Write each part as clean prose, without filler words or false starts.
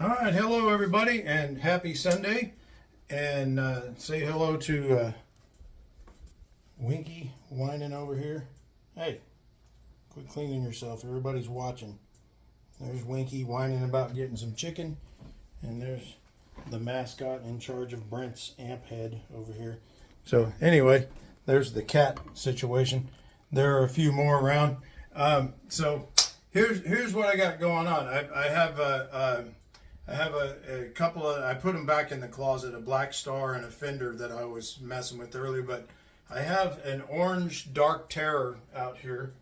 All right, hello everybody, and happy Sunday. And say hello to Winky whining over here. Hey, quit cleaning yourself. Everybody's watching. There's Winky whining about getting some chicken, and there's the mascot in charge of Brent's amp head over here. So anyway, there's the cat situation. There are a few more around. So here's what I got going on. I have a couple of, I put them back in the closet, a Black Star and a Fender that I was messing with earlier, but I have an orange Dark Terror out here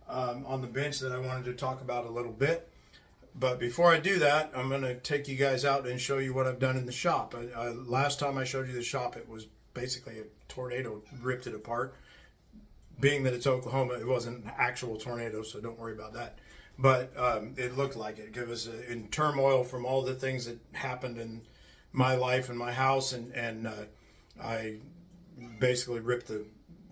on the bench that I wanted to talk about a little bit. But before I do that, I'm going to take you guys out and show you what I've done in the shop. Last time I showed you the shop, it was basically a tornado ripped it apart. Being that it's Oklahoma, it wasn't an actual tornado, so don't worry about that. But it looked like it. It was in turmoil from all the things that happened in my life and my house, and I basically ripped the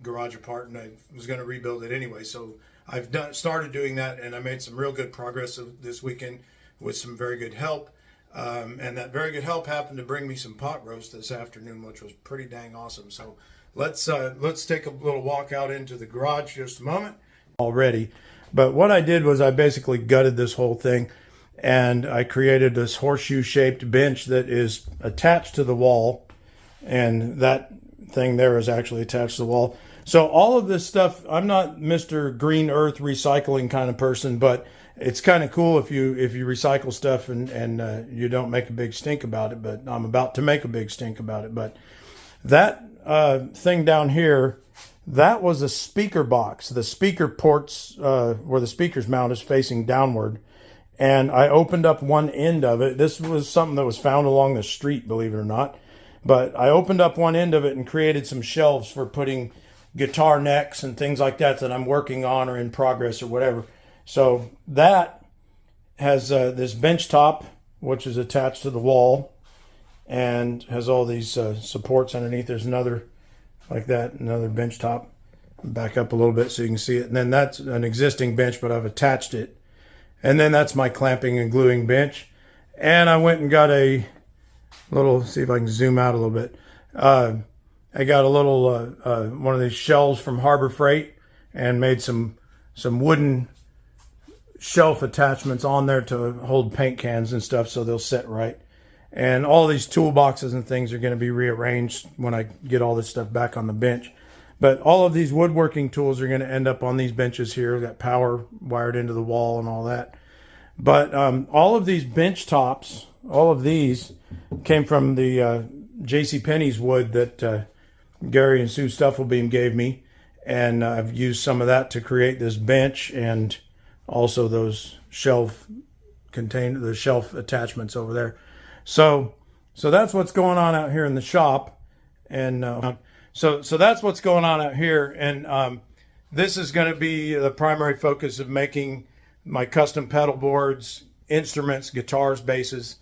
garage apart, and I was going to rebuild it anyway. So I've started doing that, and I made some real good progress this weekend with some very good help. And that very good help happened to bring me some pot roast this afternoon, which was pretty dang awesome. So let's take a little walk out into the garage just a moment. Already. But what I did was I basically gutted this whole thing, and I created this horseshoe-shaped bench that is attached to the wall, and that thing there is actually attached to the wall. So all of this stuff, I'm not Mr. Green Earth recycling kind of person, but it's kind of cool if you recycle stuff and you don't make a big stink about it. But I'm about to make a big stink about it. But that thing down here, that was a speaker box. The speaker ports where the speaker's mount is facing downward. And I opened up one end of it. This was something that was found along the street, believe it or not. But I opened up one end of it and created some shelves for putting guitar necks and things like that I'm working on or in progress or whatever. So that has this bench top, which is attached to the wall and has all these supports underneath. There's another like that, another bench top. Back up a little bit so you can see it. And then that's an existing bench, but I've attached it. And then that's my clamping and gluing bench. And I went and got a little, see if I can zoom out a little bit. I got a little, one of these shelves from Harbor Freight and made some wooden shelf attachments on there to hold paint cans and stuff so they'll set right. And all these toolboxes and things are going to be rearranged when I get all this stuff back on the bench. But all of these woodworking tools are going to end up on these benches here. We've got power wired into the wall and all that. But all of these bench tops, all of these came from the JCPenney's wood that Gary and Sue Stufflebeam gave me. And I've used some of that to create this bench and also those shelf attachments over there. So that's what's going on out here in the shop, and so that's what's going on out here, and this is going to be the primary focus of making my custom pedal boards, instruments, guitars, basses,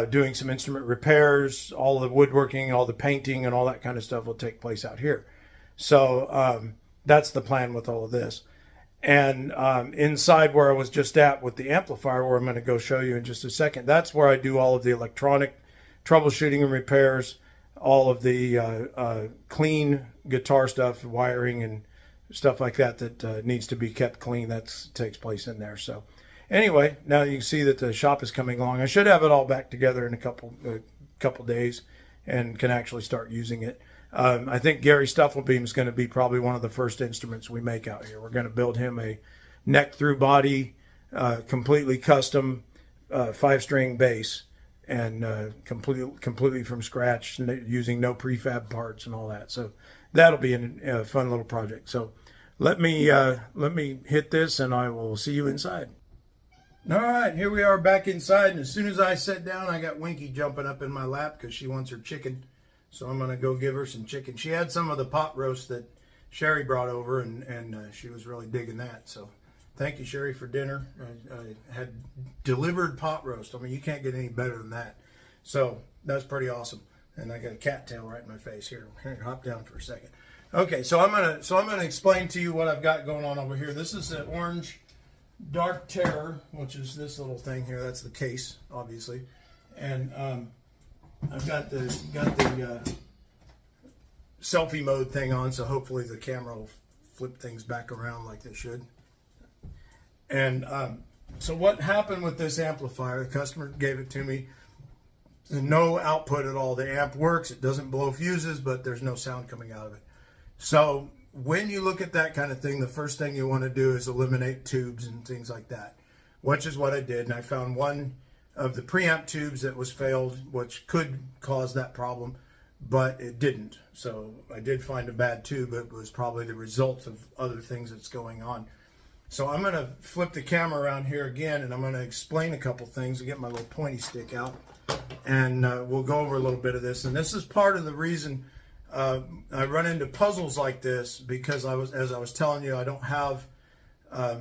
doing some instrument repairs, all the woodworking, all the painting, and all that kind of stuff will take place out here. So that's the plan with all of this. And inside where I was just at with the amplifier, where I'm going to go show you in just a second, that's where I do all of the electronic troubleshooting and repairs, all of the clean guitar stuff, wiring and stuff like that needs to be kept clean. That takes place in there. So anyway, now you can see that the shop is coming along. I should have it all back together in a couple days and can actually start using it. I think Gary Stufflebeam is going to be probably one of the first instruments we make out here. We're going to build him a neck through body, completely custom 5-string bass, and completely from scratch, using no prefab parts and all that. So that'll be a fun little project. So let me hit this, and I will see you inside. All right, here we are back inside, and as soon as I sit down, I got Winky jumping up in my lap because she wants her chicken. So I'm going to go give her some chicken. She had some of the pot roast that Sherry brought over, and she was really digging that. So thank you, Sherry, for dinner. I had delivered pot roast. I mean, you can't get any better than that. So that's pretty awesome. And I got a cattail right in my face here. Hop down for a second. Okay, so I'm gonna explain to you what I've got going on over here. This is the orange Dark Terror, which is this little thing here. That's the case, obviously. and I've got the selfie mode thing on, so hopefully the camera will flip things back around like they should. And so what happened with this amplifier, the customer gave it to me, no output at all. The amp works, it doesn't blow fuses, but there's no sound coming out of it. So when you look at that kind of thing, the first thing you want to do is eliminate tubes and things like that, which is what I did. And I found one of the preamp tubes that was failed, which could cause that problem, but it didn't. So I did find a bad tube. It was probably the result of other things that's going on. So I'm going to flip the camera around here again, and I'm going to explain a couple things. I'll get my little pointy stick out, and we'll go over a little bit of this. And this is part of the reason I run into puzzles like this, because as I was telling you, I don't have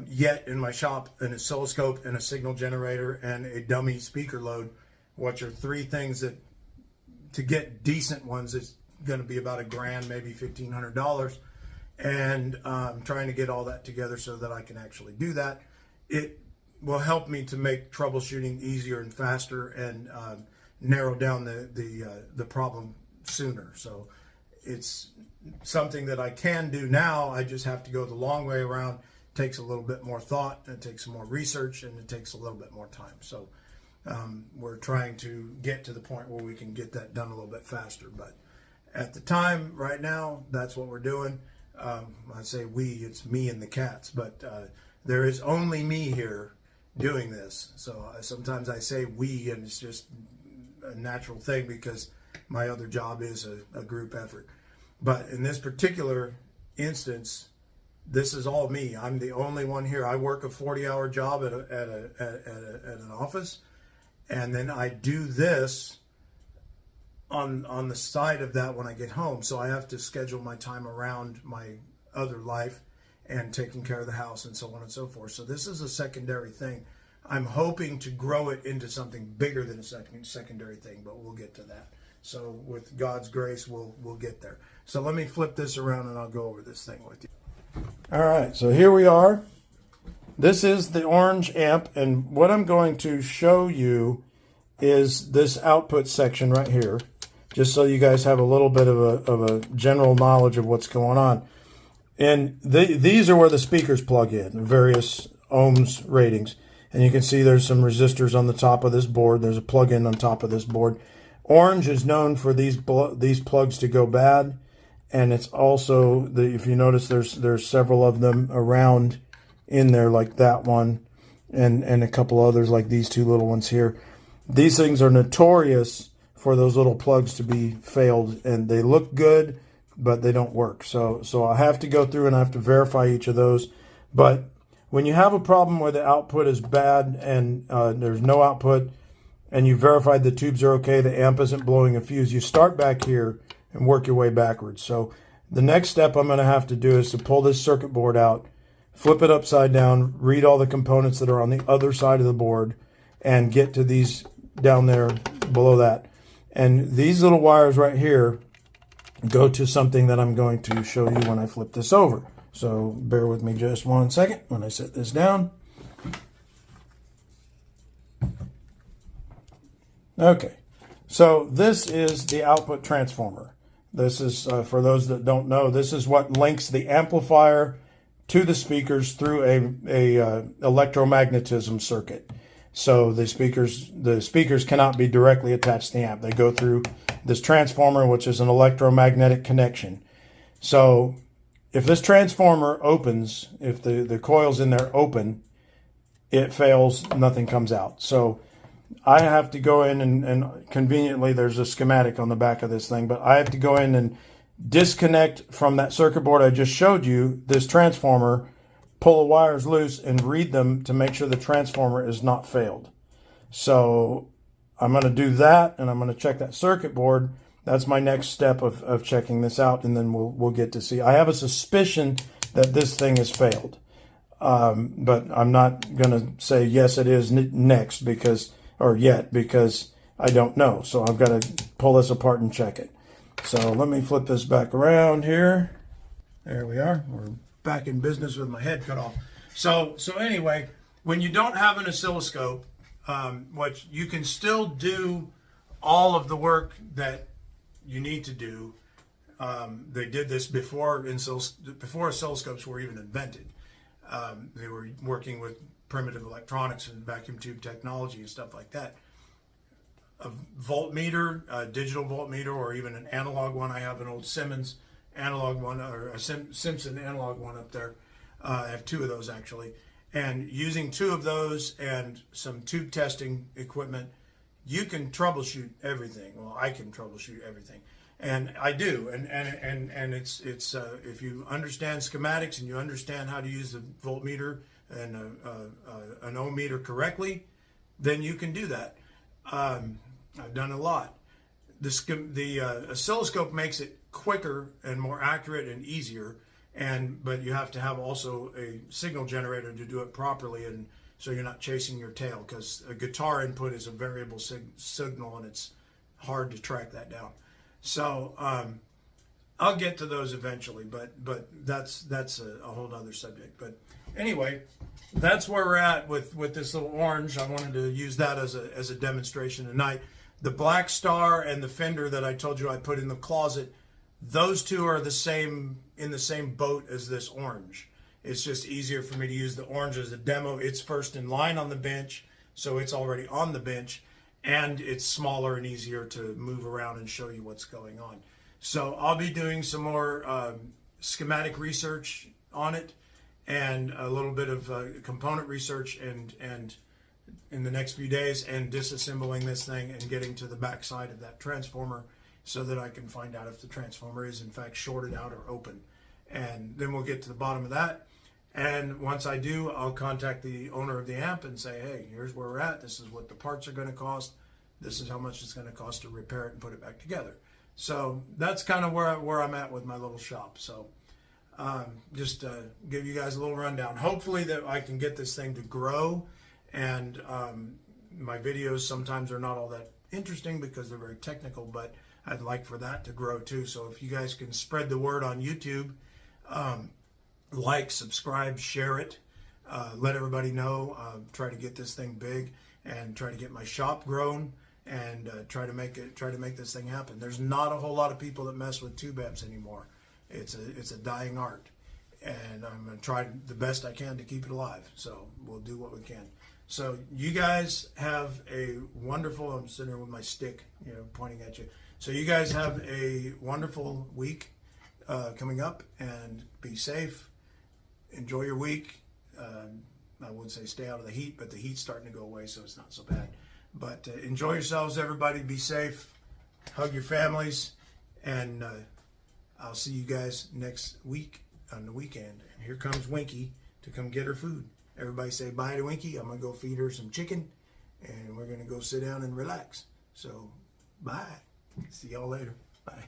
yet in my shop an oscilloscope and a signal generator and a dummy speaker load, which are three things that, to get decent ones, it's going to be about $1,000, maybe $1,500. And I'm trying to get all that together so that I can actually do that. It will help me to make troubleshooting easier and faster, and narrow down the problem sooner. So it's something that I can do now. I just have to go the long way around. It takes a little bit more thought, and it takes some more research, and it takes a little bit more time. So we're trying to get to the point where we can get that done a little bit faster. But at the time, right now, that's what we're doing. I say we, it's me and the cats, but there is only me here doing this. So sometimes I say we, and it's just a natural thing because my other job is a group effort. But in this particular instance, this is all me. I'm the only one here. I work a 40-hour job at an office, and then I do this on the side of that when I get home. So I have to schedule my time around my other life and taking care of the house and so on and so forth. So this is a secondary thing. I'm hoping to grow it into something bigger than a secondary thing, but we'll get to that. So with God's grace, we'll get there. So let me flip this around and I'll go over this thing with you. All right, so here we are. This is the orange amp, and what I'm going to show you is this output section right here, just so you guys have a little bit of a general knowledge of what's going on. And these are where the speakers plug in, various ohms ratings. And you can see there's some resistors on the top of this board. There's a plug-in on top of this board. Orange is known for these plugs to go bad. And it's also, if you notice, there's several of them around in there, like that one, and a couple others like these two little ones here. These things are notorious for those little plugs to be failed, and they look good, but they don't work. So I have to go through and I have to verify each of those. But when you have a problem where the output is bad and there's no output, and you verified the tubes are okay, the amp isn't blowing a fuse, you start back here and work your way backwards. So the next step I'm going to have to do is to pull this circuit board out, flip it upside down, read all the components that are on the other side of the board, and get to these down there below that. And these little wires right here go to something that I'm going to show you when I flip this over. So bear with me just 1 second when I set this down. Okay, so this is the output transformer. This is, for those that don't know, this is what links the amplifier to the speakers through a electromagnetism circuit. So the speakers cannot be directly attached to the amp. They go through this transformer, which is an electromagnetic connection. So if this transformer opens, if the coils in there open, it fails, nothing comes out. So I have to go in and conveniently, there's a schematic on the back of this thing, but I have to go in and disconnect from that circuit board I just showed you this transformer, pull the wires loose and read them to make sure the transformer is not failed. So I'm going to do that, and I'm going to check that circuit board. That's my next step of checking this out, and then we'll get to see. I have a suspicion that this thing has failed, but I'm not going to say yes it is next because I don't know. So I've got to pull this apart and check it. So let me flip this back around here. There we are. We're back in business with my head cut off. So anyway, when you don't have an oscilloscope, What you can still do all of the work that you need to do. They did this before oscilloscopes were even invented. They were working with primitive electronics and vacuum tube technology and stuff like that. A voltmeter, a digital voltmeter, or even an analog one. I have an old Simmons analog one, or a Simpson analog one up there. I have two of those actually. And using two of those and some tube testing equipment, you can troubleshoot everything. Well, I can troubleshoot everything, and I do. And it's if you understand schematics and you understand how to use the voltmeter and an ohm meter correctly, then you can do that. I've done a lot. The oscilloscope makes it quicker and more accurate and easier, but you have to have also a signal generator to do it properly, and so you're not chasing your tail, because a guitar input is a variable signal and it's hard to track that down. So I'll get to those eventually, but that's a whole other subject. But anyway, that's where we're at with this little orange. I wanted to use that as a demonstration tonight. The Black Star and the Fender that I told you I put in the closet, those two are in the same boat as this orange. It's just easier for me to use the orange as a demo. It's first in line on the bench, so it's already on the bench, and it's smaller and easier to move around and show you what's going on. So I'll be doing some more schematic research on it, and a little bit of component research and in the next few days, and disassembling this thing and getting to the back side of that transformer so that I can find out if the transformer is in fact shorted out or open. And then we'll get to the bottom of that. And once I do, I'll contact the owner of the amp and say, hey, here's where we're at. This is what the parts are going to cost. This is how much it's going to cost to repair it and put it back together. So that's kind of where I'm at with my little shop. So just give you guys a little rundown. Hopefully that I can get this thing to grow. And my videos sometimes are not all that interesting because they're very technical, but I'd like for that to grow too. So if you guys can spread the word on YouTube, like, subscribe, share it, let everybody know, try to get this thing big and try to get my shop grown, and try to make this thing happen. There's not a whole lot of people that mess with tube amps anymore. It's a dying art, and I'm going to try the best I can to keep it alive. So we'll do what we can. So you guys have a wonderful, I'm sitting here with my stick, pointing at you. So you guys have a wonderful week coming up, and be safe. Enjoy your week. I would say stay out of the heat, but the heat's starting to go away, so it's not so bad. But enjoy yourselves, everybody. Be safe. Hug your families, and I'll see you guys next week on the weekend. And here comes Winky to come get her food. Everybody say bye to Winky. I'm going to go feed her some chicken, and we're going to go sit down and relax. So bye. See y'all later. Bye.